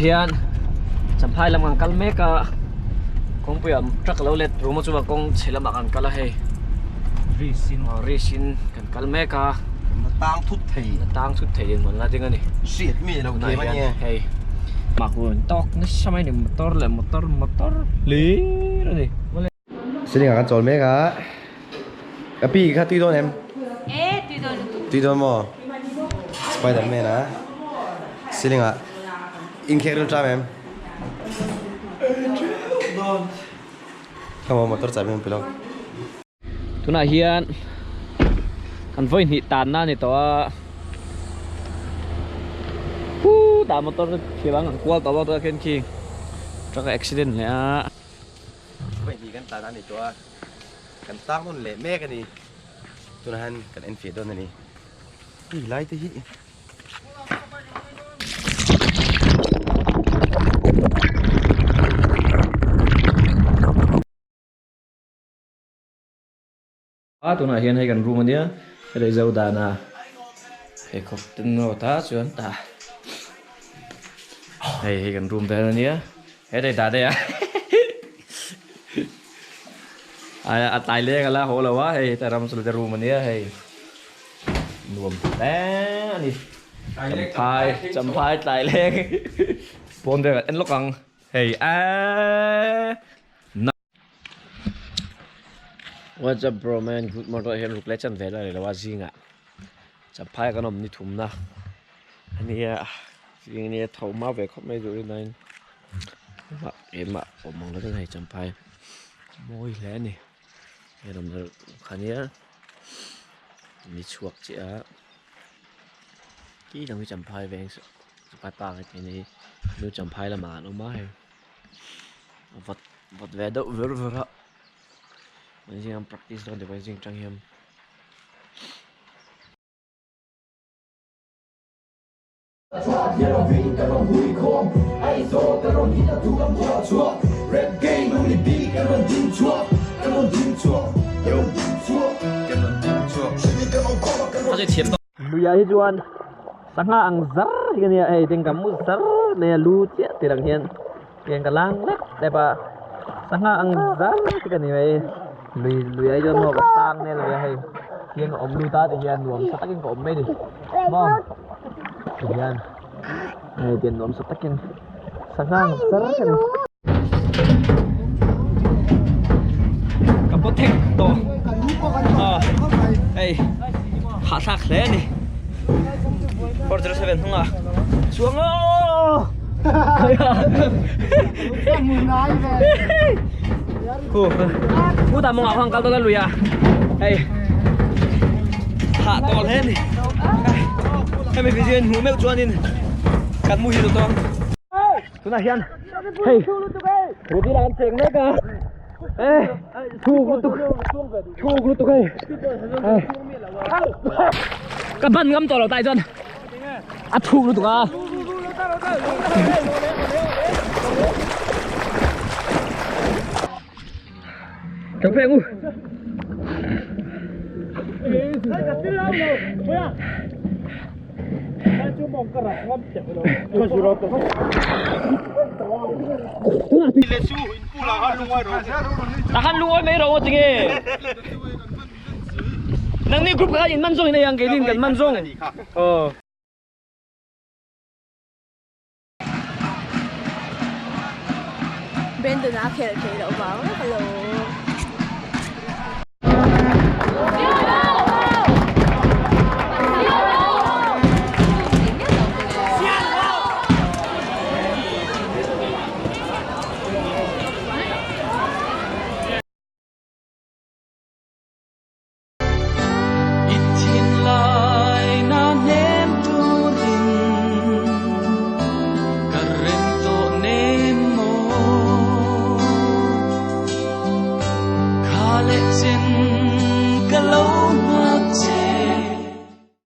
hiền chấm hai làm ngang cal mấy cả công việc trắc lâu lết rồi mà chú bà công chỉ làm ngang cal hay risin kan cal mấy cả tang thut thầy mình là tiếng này shit mi đâu kia mà nhé hay mà cuốn tóc nó sao mấy điểm motor lý rồi đi xin ngài chọn mấy cả cái pi cái tuy đôi em tuy đôi mà Spiderman á xin ngài Incredible em không motor chạy bên pelong tu na hiền kan voi ni tan na ni to ta motor khi bang qual to to ken ki cho cái accident này á vậy thì kan tan ni to kan tang non le me kan ni tu na han kan Enfield don ni đi lại thế hi tu na hiền hay kan room ania đây dâu đà na hay khóc tin nó ta chuyện ta hay kan room đây ania hay đây ta đây à tài lê cái là hồ là quá hay ta làm sửa cái room ania hay nuông té đi chấm phai tài lê bốn đây anh lúc bằng hay What's up bro man, good morning here look legend về lại là gì ngạ chập phai cái nôm đi thùng na anh này thầu máu về khóc mấy rồi này mà em mà ôm mong nó thế này chập phai môi lẽ này em làm được khá nhớ mi chuột chị á kỹ trong cái chập phai về chập phai cái này nếu chập phai là mà nó má vật vật về đậu vừa mình sẽ practice don để riêng trang hiểm bây giờ juan sang ang zar cái này ai tiếng kamu zar này lu chết thì đằng hiền tiếng cả lang lết đẹp à sang ang zar cái này lùi ấy cho nó tang nên là hay kiêng ôm lùi ta thì hiền nuông sát cái ôm mấy đi mong thì hiền này tiền nuông sát cái sang sát cái cầm bút thép to hey hạ sát thế này Order 7 không à xuống ô ta mong học hàng cao tôi lùi à hey hạ to lên đi em phải duyên hú mèo chuan đi cắn mũi được không chúng này hiền hey rồi đi làm chuyện đấy cả ê thu lúc tục hey các bạn ngâm to đầu tay chân à thu lúc tục à Cà phê ngu. Tahan luoy mấy rồi chị nghe. Nang ni group ka in man zong này yang cái din kan man zong. Brandon á kể đâu vào hello.